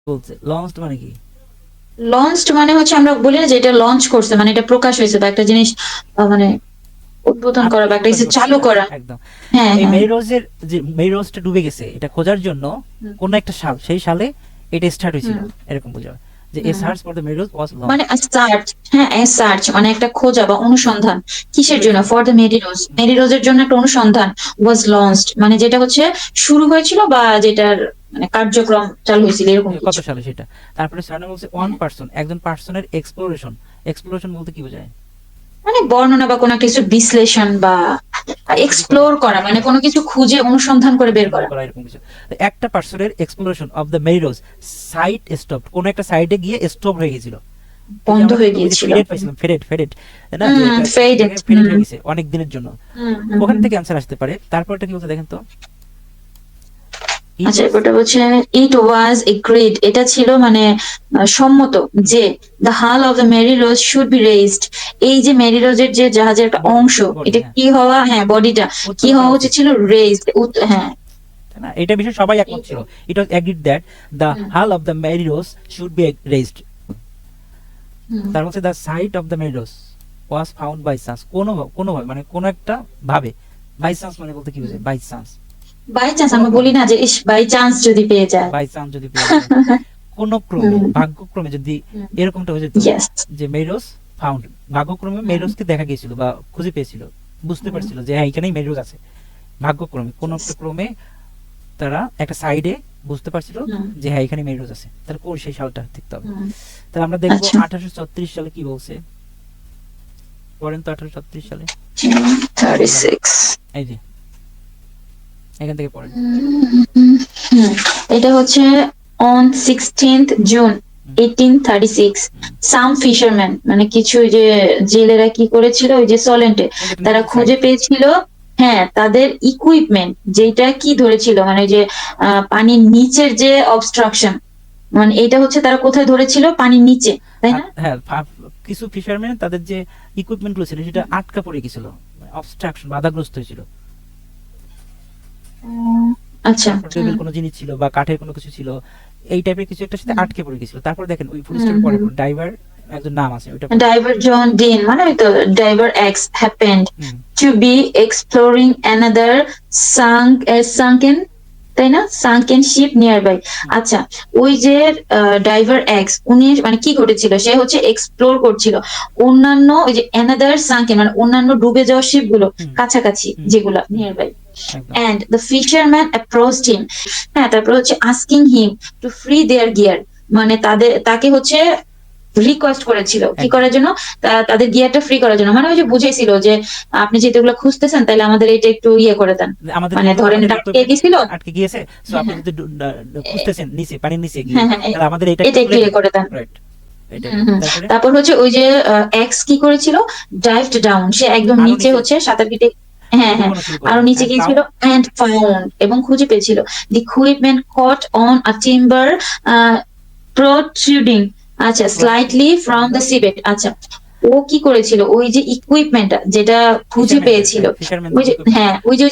বলছে লঞ্চড মানে কি? লঞ্চড মানে হচ্ছে আমরা বলি না যে এটা লঞ্চ করছে, মানে এটা প্রকাশ হয়েছে বা একটা জিনিস মানে উদ্বোধন করা বা একটা আত্মপ্রকাশ কিছু করছে, চালু করা। একদম। হ্যাঁ এই হ্যাঁ। মেরি রোজের যে মেরি রোজটা ডুবে গেছে এটা খোঁজার জন্য হুম কোন একটা সাল, সেই সালে এটা স্টার্ট হয়েছিল, হুম এরকম বোঝায় যে এ হুম। Search for the Mary Rose ওয়াজ মানে লঞ্চড। সার্চ, হ্যাঁ সার্চ মানে একটা খোঁজা বা অনুসন্ধান। কি কিসের জন্য? হয়েছিল? ফর দ্য মেরি রোজ, হুম, মেরি রোজের জন্য একটা অনুসন্ধান। ওয়াজ লঞ্চড মানে যেটা হচ্ছে শুরু হয়েছিল বা যেটার মানে কার্যক্রম চালু হয়েছিল এরকম কত কিছু। সালে সেটা। তারপরে সার্না বলছে ওয়ান হ্যাঁ। পার্সন, একজন পার্সনের এক্সপ্লোরেশন। এক্সপ্লোরেশন বলতে কি বোঝায়? মানে বর্ণনা বা কোনো একটা কিছু বিশ্লেষণ বা খোঁজাখুঁজি করা, এক্সপ্লোর করা, মানে হ্যাঁ, কোনো কিছু খুঁজে অনুসন্ধান করে বের অনুসন্ধান করা। করা, এরকম কিছু। তো একটা পার্সনের exploration of the Mary Rose site stop, কোন একটা সাইডে গিয়ে স্টপ হয়ে গেছিল। এই যে বন্ধ আমরা হয়ে কিন্তু ওই যে গিয়েছিল। ফেডেট পাইছিলাম, ফেডেট ফেডেট, তাই না, যে একটা একটা ফেডেড। জায়গায় ফেডেট হয়ে গেছে অনেক দিনের জন্য। ওখান হুম। থেকে অ্যান্সার আসতে পারে। তারপরটা কি বলছে দেখেন তো, ইট আচ্ছা ওয়াজ। এবারটা বলছে ইট ওয়াজ এগ্রিড, এটা ছিল মানে সম্মত যে the hull of the Mary Rose should be raised, এই যে মেরি রোজের যে জাহাজের একটা বডি অংশ, বডি এটা হ্যাঁ, কি হওয়া, হ্যাঁ বডিটা কি উত্তোলন হওয়া করা উচিত উচিত, ছিল, রেজড। হ্যাঁ। তাই না? এটা বিষয়ে সবাই একমত ছিল। এইটাই। It was agreed that the hmm hull of the Mary Rose should be raised. Hmm. তার হচ্ছে the site of the Mary Rose was found by chance, কোনোভাবে মানে কোনো একটা ভাবে। বাই চান্স মানে বলতে কি বোঝায়? বাই চান্স, বাই চান্স কোনো আমরা বলি ক্রমে, না যে ইস বাই চান্স যদি পেয়ে যায়। বাই চান্স যদি পেয়ে যায়, কোনো ক্রমে, হুম ভাগ্যক্রমে যদি হুম। এরকমটা হয়ে যেত ইয়েস। যে মেরোজ ফাউন্ড, ভাগ্যক্রমে হুম মেরোজকে দেখা গিয়েছিল বা খুঁজে পেয়েছিল, বুঝতে হুম। পারছিল যে হ্যাঁ এখানেই মেরোজ আছে। ভাগ্যক্রমে কোন Yes. একটা ক্রমে তারা একটা সাইডে বুঝতে পারছিল হুম যে হ্যাঁ এখানে মেরোজ আছে। তাহলে কোন সেই সালটা দেখতে হবে। হুম। তাহলে আমরা দেখবো আচ্ছা। 1836 সালে কি বলছে, পড়েন তো 1836 সালে থার্টি জুলাই, সিক্স এই যে এখান থেকে পড়েন। এটা হচ্ছে on 16th June hmm, 1836 hmm. Some fisherman মানে কিছু ওই যে জেলেরা কি করেছিল ওই যে সলেন্টে এই যে একটা তারা নির্দিষ্ট সাইট, খুঁজে পেয়েছিল, হ্যাঁ তাদের ইকুইপমেন্ট যেটা কি ধরেছিল মানে ওই যে পানির নিচের যে অবস্ট্রাকশন, মানে এটা হচ্ছে তারা কোথায় ধরেছিল, পানির নিচে, তাই আর না? হ্যাঁ কিছু ফিশারম্যান তাদের যে ইকুইপমেন্ট গুলো ছিল সেটা আটকা পড়ে গেছিল, অবস্ট্রাকশন, বাধাগ্রস্ত হয়েছিল। উম, আচ্ছা। তারপর টেবিল কোনো জিনিস ছিল বা কাঠের কোনো কিছু ছিল, এই টাইপের কিছু একটা সাথে হুম আটকে পড়ে গেছিল। তারপর দেখেন ওই ফুল হুম স্টপের পরে হুম। ড্রাইভার একজন নাম আছে, ওইটা পড়েন। Diver John Dean মানে ওই তো Diver X happened hmm, to be exploring another sunken, তাই না, সানকেন শিপ নিয়ার বাই। হুম, আচ্ছা, ওই যে ডাইভার এক্স উনি মানে কি ঘটেছিল, সে হচ্ছে এক্সপ্লোর করছিল অন্যান্য ওই যে অ্যানাদার সানকেন মানে অন্যান্য ডুবে যাওয়া শিপ গুলো হুম, কাছাকাছি হুম, যেগুলা হুম, নিয়ার বাই। একদম। And the fisherman approached him, হ্যাঁ তারপর হচ্ছে asking him to free their gear, মানে তাকে হচ্ছে রিকোয়েস্ট করেছিল কি একদম। করার জন্য, তাদের গিয়ারটা ফ্রি করার জন্য, মানে ওই যে বুঝাইছিল যে আপনি যেহেতু এগুলো খুঁজতেছেন তাহলে আমাদের এটা একটু ইয়ে করে দেন, আমাদের মানে যেহেতু ধরেন আমাদের এটা আটকে ইকুইপমেন্ট গেছিল। আটকে গিয়েছে, সো হ্যাঁ আপনি হ্যাঁ যদি খুঁজতেছেন নিচে, পানির নিচে গিয়ে, হ্যাঁ হ্যাঁ তাহলে আমাদের এটা একটু এটা একটু খুলে ইয়ে দেন। করে দেন। রাইট, এই হুম টাইপের। হুম। তারপরে তারপর হচ্ছে ওই যে এক্স কি করেছিল, ডাইভড ডাউন, সে একদম আরো নিচে নিচে হচ্ছে সাঁতার কেটে, হ্যাঁ হ্যাঁ ডুবানো শুরু আরো করলো নিচে এন্ড গিয়েছিল, ফাউন্ড। এন্ড ফাউন্ড এবং খুঁজে পেয়েছিল the equipment caught on a timber protruding, আচ্ছা slightly slightly from from the the seabed. Seabed. আচ্ছা, ও কি করেছিল ওই যে ইকুইপমেন্টটা যেটা খুঁজে ফিশারম্যানদের, পেয়েছিল, রাইট, ওই ফিশারম্যানদের যে যে ইকুইপমেন্ট, হ্যাঁ ওই যে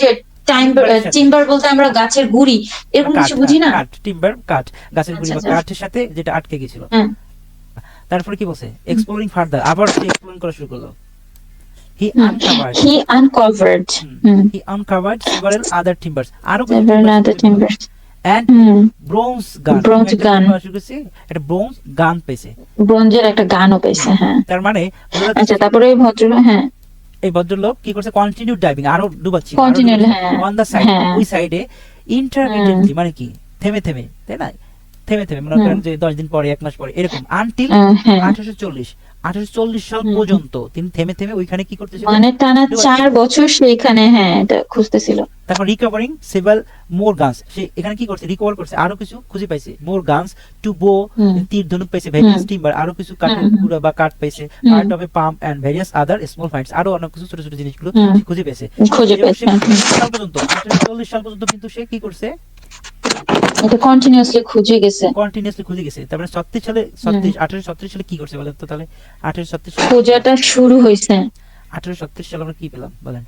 টিম্বারের সাথে, টিম্বার বলতে আমরা গাছের গুড়ি বা এরকম কাঠ, কিছু বুঝি না। কাঠ টিম্বার, কাঠ, গাছের গুড়ি আচ্ছা বা আচ্ছা। কাঠের সাথে যেটা আটকে গেছিল। হ্যাঁ। তারপরে কি বলছে, এক্সপ্লোরিং ফার্দার, আবার সে এক্সপ্লোরিং করা শুরু করলো। হি হুম। আনকাভার্ড, হি আনকভার্ড। হুম। হি আনকাভার্ড সেভারাল আদার টিম্বারস, আরো কিছু several টিম্বার সে other খুঁজে পেল। timbers. And hmm. ব্রোঞ্জ গান, ও ব্রোঞ্জ একটা কি গান, পাওয়া শুরু করছে, একটা ব্রোঞ্জ গান পেয়েছে। ব্রোঞ্জের একটা গানও পেয়েছে, হ্যাঁ। তার মানে বোঝা যাচ্ছে আচ্ছা তারপরে ওই ভদ্রলোক, হ্যাঁ এই ভদ্রলোক কি করছে, কন্টিনিউ ডাইভিং, আরো ডুবাচ্ছিল, আরো কন্টিনিউ, ডুবাচ্ছিল হ্যাঁ অন দা সাইড, হ্যাঁ। ওই সাইডে হুম ইন্টারমিডিয়েটলি, মানে কি থেমে থেমে, তাই না, থেমে থেমে মনে হুম। করেন যে 10 দিন পরে, 1 মাস পরে, এরকম আনটিল হ্যাঁ। 1840, 1840 সাল হুম। পর্যন্ত তিনি থেমে থেমে ওইখানে কি করতেছিল, মানে টানা ডুবাচ্ছিল। 4 বছর সেইখানে, হ্যাঁ এটা খুঁজতেছিল। তারপর রিকভারিং সেভাল মোর গানস, সে এখানে কি করছে, রিকভার করছে, আরো কিছু খুঁজে পাইছে, মোর গানস টু বো, হুম তীর ধনুক পাইছে, হুম ভেরিয়াস টিম্বার, আরো কিছু হুম কাঠের হুম গুঁড়া বা কাঠ পাইছে, hmm part of a pump and various other small finds, আরো অনেক কিছু ছোট ছোট জিনিসগুলো হুম। সে খুঁজে পেয়েছে। খুঁজে এবং সে পেয়েছে, হুম। কোন সাল পর্যন্ত, 1840 সাল পর্যন্ত কিন্তু সে কি করছে, এটা কন্টিনিউয়াসলি খুঁজে গেছে। কন্টিনিউয়াসলি খুঁজে গেছে। তারপরে 36 সালে, হুম। 1836 সালে কি করছে বলেন তো, তাহলে 1836 সালে কি পেলাম, খোঁজাটা শুরু হয়েছে, 1836 সালে আমরা কি পেলাম বলেন,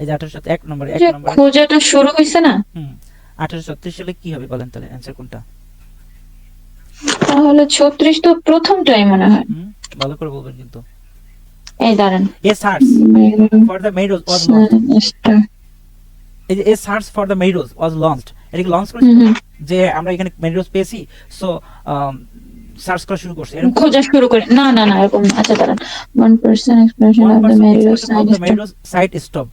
এই যে 1800 এক নম্বরে, এক যে নম্বরে, খোঁজাটা শুরু হয়েছে না। হুম, 1836 সালে কি হবে বলেন, তাহলে অ্যান্সার কোনটা? তাহলে 36 তো প্রথমটাই মনে হয়। ভালো করে বলবেন কিন্তু। এই দাঁড়ান, A search for the Meadows was launched. এই যে A search for the Meadows was launched, এটা কি লঞ্চ করেছিল যে আমরা এখানে মেরিডোস পেয়েছি, সো সার্চ করা শুরু করছে এরকম। খোঁজা শুরু করে, না না না এরকম না। আচ্ছা দাঁড়ান, 1% exploration One of the person Meadows exploration of the side. Meadows site stop.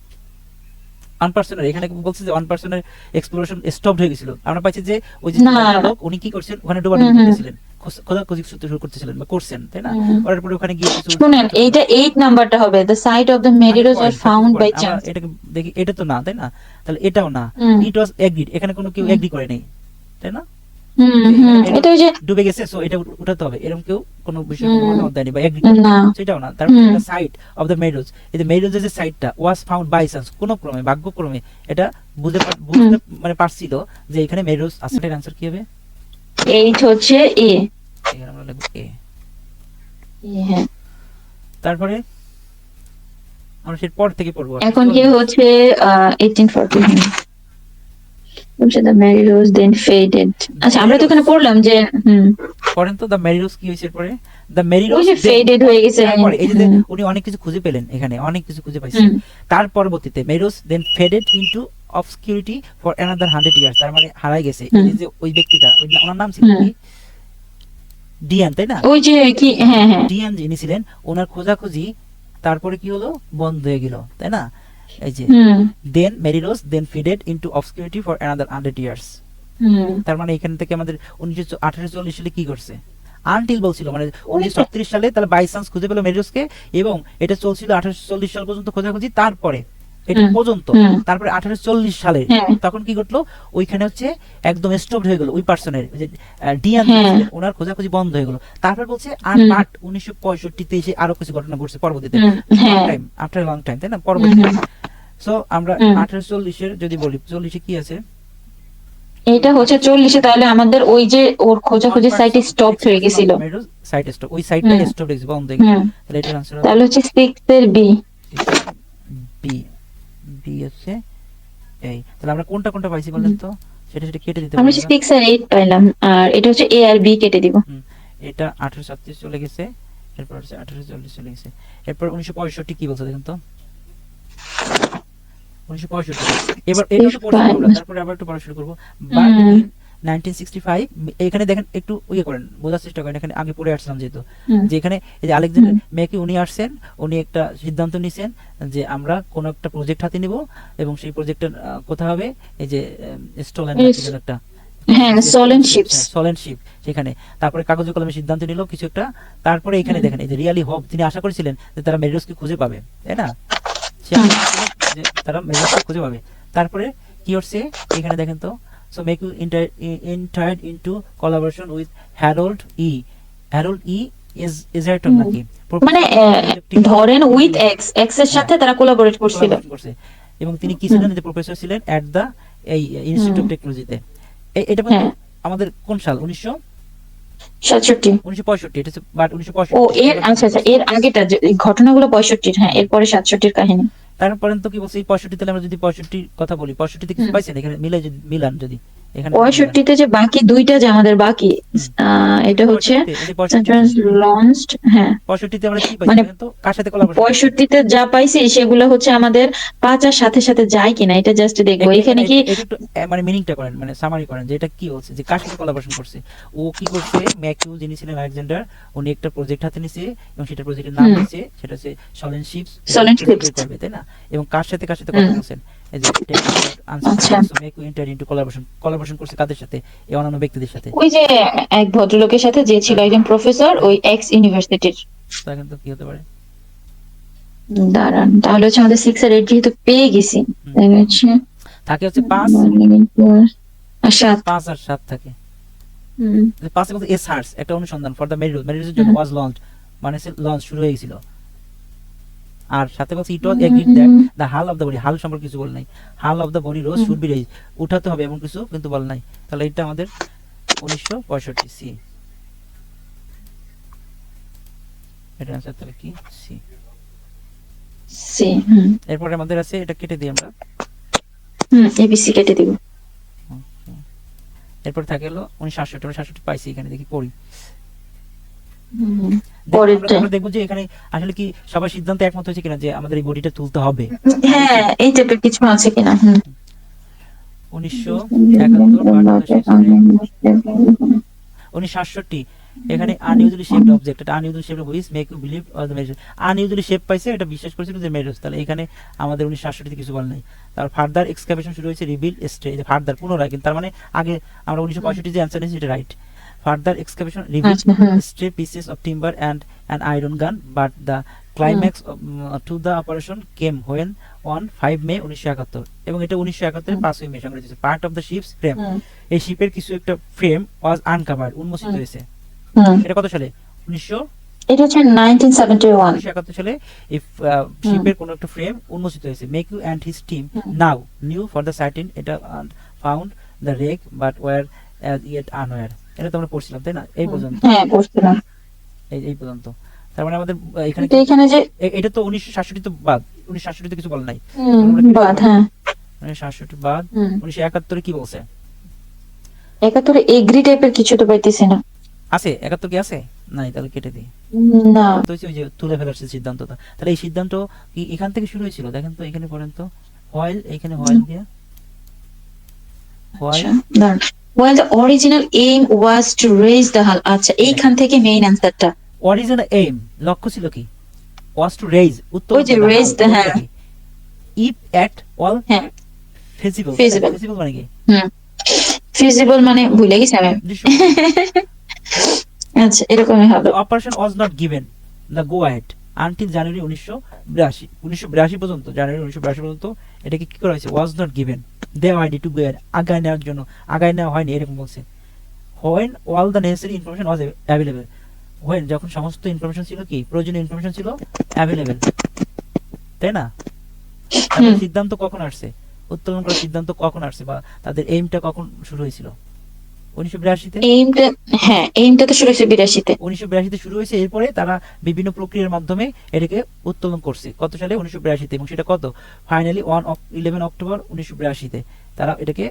1% এখানে বলছে যে 1% এক্সপ্লোরেশন স্টপড হয়ে গেছিল। আমরা পাইছি যে ওই যে না। লোক উনি কি করছেন ওখানে ডোবাডুবি করতেছিলেন, খোঁজাখুঁজি শুরু করতেছিলেন বা করছেন, তাই না? করার পরে ওখানে গিয়ে কিছু শুনেন, এইটা 8 নাম্বারটা হবে, the site of the Meadows was found by আমরা chance. এটাকে দেখি, এটা তো না, তাই না? তাহলে এটাও না, ইট ওয়াজ এগ্রিড, এখানে কোনো কেউ এগ্রি করে নাই, তাই না? এটা ওই যে ডুবে গেছে, সো এটা উঠাতে হবে, এরকম কেউ কোনো বিষয় মতামত দেয়নি বা এগ্রি না। সেটাও না। তারপরে সাইট অফ দ্য মেডোজ, এই যে মেডোজের যে সাইটটা ওয়াজ ফাউন্ড বাই চান্স, কোনো ক্রমে ভাগ্যক্রমে এটা বুঝতে মানে পারছিল যে এখানে মেডোজ আছে। এর आंसर কি হবে? 8 হচ্ছে এ। এখানে আমরা লিখব এ। হ্যাঁ, তারপরে আমরা এর পর থেকে পড়ব। এখন কি হচ্ছে 1840, which the Meadows then faded. আচ্ছা আমরা তো এখানে পড়লাম যে পড়েন তো, দ্য মেরিডোস কি হয়েছে পরে? দ্য ওই মেরিডোস যে ফেডেড হয়ে গেছে। তারপরে এই যে উনি অনেক কিছু খুঁজে পেলেন, এখানে অনেক কিছু খুঁজে পাইছেন। তার পরবর্তীতে Mary Rose then faded into obscurity for another 100 years, তার মানে হারাই গেছে। এই যে ওই ব্যক্তিটা, ওনার নাম ছিল কি? ডিয়ান, তাই না? ওই যে কি, হ্যাঁ হ্যাঁ, ডিয়ান যিনি ছিলেন, ওনার খোঁজাখুঁজি তারপরে কি হলো, বন্ধ হয়ে গেল, তাই না? এই যে then Mary Rose then faded into obscurity for another 100 years. তার মানে এখান থেকে আমাদের 1840 সালে কি করছে, আনটিল বলছিল, মানে 1936 সালে তাহলে বাই চান্স খুঁজে পেল মেরিডোসকে, এবং এটা চলছিল 1840 সাল পর্যন্ত খোঁজাখুঁজি, তারপরে এটা পর্যন্ত। তারপরে 1840 সালে তখন কি ঘটলো, ওইখানে হচ্ছে একদম স্টপ হয়ে গেল ওই পার্সনের, যে ডিয়ান ছিলেন, ওনার খোঁজাখুঁজি বন্ধ হয়ে গেল। তারপর বলছে আর বাট 1965 এসে আরো কিছু ঘটনা ঘটছে পরবর্তীতে, টাইম আফটার লং টাইম, তাই না? পরবর্তীতে সো আমরা 1840 এর যদি বলি, 40 কি আছে? এটা হচ্ছে 40, তাহলে আমাদের ওই যে ওর খোঁজাখুঁজি সাইট স্টপ হয়ে গেছিল, সাইট স্টপ, ওই সাইটটা স্টপ হয়ে গেছে, বন্ধ হয়ে গেছে। তাহলে এটার आंसर হবে, তাহলে হচ্ছে 6 এর বি। বি, বি হচ্ছে এই। তাহলে আমরা কোনটা কোনটা পাইছি বলেন তো, সেটা কেটে দিতে আমরা পারি। 6 আর 8 পাইলাম, আর এটা হচ্ছে এ আর বি কেটে দিব। এটা 1837 চলে গেছে, এরপর হচ্ছে 1840 চলে গেছে, এরপর 1965 কি বলছো দেখেন তো? 1965। এবার এটা তো পড়ছি আমরা, তারপরে আবার একটু পড়া শুরু করব। বাট 1965 এখানে দেখেন, একটু ইয়ে করেন, বোঝার চেষ্টা করেন। এখানে আগে পড়ে আসলাম যেহেতু, যে এখানে এই যে আলেকজান্ডার মেকি উনি আসছেন, উনি একটা সিদ্ধান্ত নিছেন যে আমরা কোন একটা প্রজেক্ট হাতে নিব, এবং সেই প্রজেক্টটা কোথায় হবে, এই যে স্টলেন একটা, হ্যাঁ সলেন শিপস, সলেন শিপ, সেখানে। তারপরে কাগজে কলমে সিদ্ধান্ত নিল কিছু একটা। তারপরে এখানে দেখেন, এই যে রিয়ালি হোপ, তিনি আশা করেছিলেন যে তারা মেরিডোসকে খুঁজে পাবে, তাই না? সে আশা করেছিল যে তারা মেরিডোসকে খুঁজে পাবে। তারপরে কি হচ্ছে এখানে দেখেন তো, so make you entered into collaboration with Harold E. Harold E. Egerton নাকি, মানে ধরেন উইথ এক্স, এক্স এর সাথে তারা কোলাবোরেট করছিল, এবং তিনি কি ছিলেন, যে প্রফেসর ছিলেন এট দা এই ইনস্টিটিউট অফ টেকনোলজিতে। এটা আমাদের কোন সাল? 1965। এটা হচ্ছে বাট 1965। ও এর, আচ্ছা আচ্ছা, এর আগেটা ঘটনাগুলো 65, হ্যাঁ, এরপরে 67 কাহিনী। তারপরে তো কি বলছি, 65 তাহলে আমরা যদি 65 কথা বলি, 65 কিছু পাইছেন এখানে মিলাই, যদি মিলান, যদি এখানে 65 যে বাকি দুইটা যে আমাদের বাকি, এটা হচ্ছে লঞ্চড, হ্যাঁ 65 আমরা কি মানে পাইছি তো, কার সাথে কোলাবোরেশন? 65 যা পাইছি সেগুলো হচ্ছে আমাদের 5 আর সাথে সাথে যায় কিনা, এটা জাস্ট দেখবো। এখানে কি একটু মানে মিনিংটা করেন, মানে সামারি করেন, যে এটা কি বলছে, যে কার সাথে কোলাবোরেশন করছে। ও কি করছে, ম্যাকিউ যিনি ছিলেন আলেকজান্ডার, উনি একটা প্রজেক্ট হাতে নিছে, এবং সেটা প্রজেক্টের নাম দিয়েছে, সেটা হচ্ছে সলেন শিপস, করবে, তাই না? এবং কার সাথে কথা বলছেন, এই যে answer, make you enter into collaboration করছে কাদের সাথে? এই অন্যান্য ব্যক্তিদের সাথে। ওই যে এক ভদ্রলোকের সাথে, যে ছিল একজন প্রফেসর ওই এক্স ইউনিভার্সিটির। তখন তো কি হতে পারে, দাঁড়ান, তাহলে হচ্ছে আমাদের 6 আর 8 যেহেতু পেয়ে গেছি, তাহলে হচ্ছে থাকে হচ্ছে 5 আর 7, 5 আর 7 থাকে। 5 বলতে এ সার্চ, একটা অনুসন্ধান ফর দ্য মেরিডোসের জন্য ওয়াজ লঞ্চ, মানে লঞ্চ শুরু হয়ে গেছিল। আর সাথে বলছে it was agreed that the hull of the body, hull সম্পর্কে কিছু বল নাই, hull of the body rose should be raise, উঠাতে হবে এমন কিছু কিন্তু বল নাই। তাহলে এটা আমাদের 1965 সি। এটা आंसर তাহলে কি সি, সি। এরপর আমাদের আছে, এটা কেটে দিই আমরা, এবিসি কেটে দিব। এরপর থাকে হলো 1968। 1968 পাইছি, এখানে দেখি পড়ি। পরেরটা আমরা দেখবো যে এখানে আসলে কি সবার সিদ্ধান্ত একমত হয়েছে কিনা যে আমাদের এই বডিটা তুলতে হবে। হ্যাঁ এই টাইপের কিছু আছে কিনা। 1967 এখানে আনইউজুয়ালি শেপড অবজেক্ট, এটা unusually shaped which make you believe the Mary's, unusually shape পাইছে, এটা বিশ্বাস করেছিল যে মেরিজ। তাহলে এখানে আমাদের 1967 তে কিছু বল নাই। তারপর ফার্দার এক্সকাভেশন শুরু হয়েছে, রিভিল স্টে, ফার্দার পুনরায়, কিন্তু তার মানে আগে আমরা 1965 যে অ্যানসার নিয়েছি এটা right. Further excavation reveal stay pieces of timber and an iron gun, but the climax to the operation came when on 5 May 1971, এবং এটা 1971 এর 5 মে সংঘটিত হয়েছে। Part of the ships frame, এই শিপের কিছু একটা ফ্রেম ওয়াজ আনকভার্ড, উন্মোচিত হয়েছে। এটা কত সালে? 1900 এটা হচ্ছে 1971 1971 সালে এই শিপের কোন একটা ফ্রেম উন্মোচিত হয়েছে। McKee and his team now knew for the certain এটা found the wreck but were as yet unaware. এটা তো আমরা পড়ছিলাম তাই না এই পর্যন্ত? হ্যাঁ পড়ছিলাম এই পর্যন্ত। তার মানে আমাদের এখানে এখানে যে এটা তো 1967 তো বাদ, 1967 তে কিছু বল নাই। বাদ, হ্যাঁ 1967 বাদ। 1971 কি বলছে? 71 এগ্রি টাইপের কিছু তো পাইতেছি না। আছে 71 কি আছে? নাই, তাহলে কেটে দিই। না তো ওই যে তুলে ফেলার সিদ্ধান্তটা, তাহলে এই সিদ্ধান্ত কি এখান থেকে শুরু হয়েছিল? দেখেন তো এখানে পড়েন তো, হোয়াইল, এখানে হোয়াইল দিয়া while While the original aim was to raise the hull, আচ্ছা এইখান থেকে মেইন অ্যানসারটা। অরিজিনাল এইম, লক্ষ্য ছিল কি? was to raise, উত্তর ওই যে raise the hull, if at all হ্যাঁ feasible, feasible feasible মানে কি? feasible মানে ভুলে গেছি আমি। আচ্ছা এরকমই হবে। The operation was not given the go ahead until January 1982, 1982 পর্যন্ত, জানুয়ারি 1982 পর্যন্ত এটাকে কি করা হয়েছে? was not given দেওয়া হয়নি, টু গো ahead আগায় নেওয়ার জন্য, আগায় নেওয়া হয়নি, এরকম বলছে। when all the necessary information was available, when যখন সমস্ত ইনফরমেশন ছিল, কি প্রয়োজনীয় ইনফরমেশন ছিল অ্যাভেলেবল, তাই না? তাহলে সিদ্ধান্ত কখন আসছে, উত্তোলন করার সিদ্ধান্ত কখন আসছে, বা তাদের এইমটা কখন শুরু হয়েছিল? 1982 তে। এইমটা, হ্যাঁ এইমটা তো শুরু হয়েছে 82 তে। 1982 তে শুরু হয়েছে, এরপরে তারা বিভিন্ন প্রক্রিয়ার মাধ্যমে এটাকে উত্তোলন করছে। কত সালে? 1982 তে। এবং সেটা কত? ফাইনালি 11 অক্টোবর 1982 তে তারা এটাকে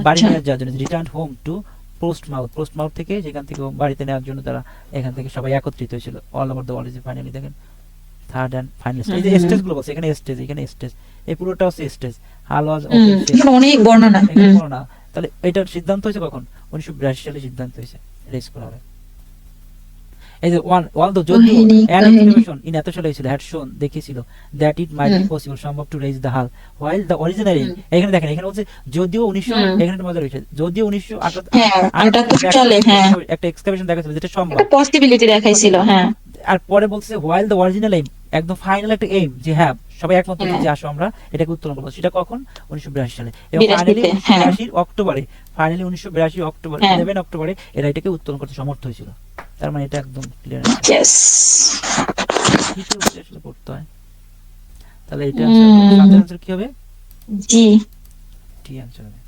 বাড়ি নিয়ে যাওয়ার জন্য, রিটার্ন হোম টু পোস্টমাউথ থেকে, যেখান থেকে বাড়িতে নেওয়ার জন্য তারা এখান থেকে সবাই একত্রিত হয়েছিল। All over the world. Finally দেখেন থার্ড এন্ড ফাইনাল স্টেজ, এই যে স্টেজ গুলো বলছে, এখানে স্টেজ, এই পুরোটা হচ্ছে স্টেজ। হাল ওয়াজ অনেক বর্ণনা। তাহলে এটার সিদ্ধান্ত হয়েছে কখন? 1982 সালে সিদ্ধান্ত হয়েছে রেস করা হবে। এই যে although যদিও an excavation in এত সালে হয়েছিল had shown দেখিয়েছিল that it might be possible, সম্ভব to raise the hull while the original aim, এখানে দেখেন এখানে বলছে যদিও 1900, এখানে একটা মজা রয়েছে, যদিও 1978 সালে হ্যাঁ একটা এক্সকাভেশন দেখাচ্ছিল যেটা সম্ভব, একটা পসিবিলিটি দেখাইছিল। হ্যাঁ আর পরে বলছে while the original aim, একদম ফাইনাল একটা এইম, যে হ্যাঁ সবাই একমত হয়েছে যে আসো আমরা এটাকে উত্তোলন করব। সেটা কখন? 1982 সালে। এবং ফাইনালি 1982 অক্টোবরে, 11 অক্টোবরে এরা এটাকে উত্তোলন করতে সমর্থ হয়েছিল। তার মানে এটা একদম ক্লিয়ার আছে। ইয়েস ঠিক আছে, আসলে পড়তে হয়। তাহলে এটা আনসার কি হবে? জি টি আনসার হবে।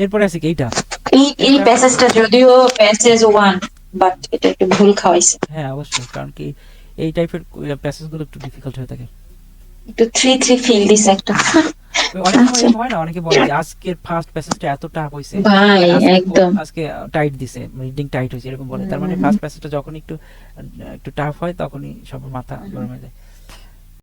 এরপরে আছে কি এইটা, এই প্যাসেজটা যদিও প্যাসেজ 1 বাট এটা একটু ভুল খাওয়াইছে। হ্যাঁ অবশ্যই, কারণ কি এই টাইপের প্যাসেজ গুলো একটু ডিফিকাল্ট হয়ে থাকে, একটু 3 ফিল দিছে একটা। অনেক সময় এরকম হয় না, অনেকে বলে যে আজকের ফার্স্ট প্যাসেজটা এত টাফ হইছে ভাই, একদম আজকে টাইট দিছে, রিডিং টাইট হইছে, এরকম বলে। তার মানে ফার্স্ট প্যাসেজটা যখন একটু টাফ হয় তখনই সব মাথা গরম হয়ে যায়।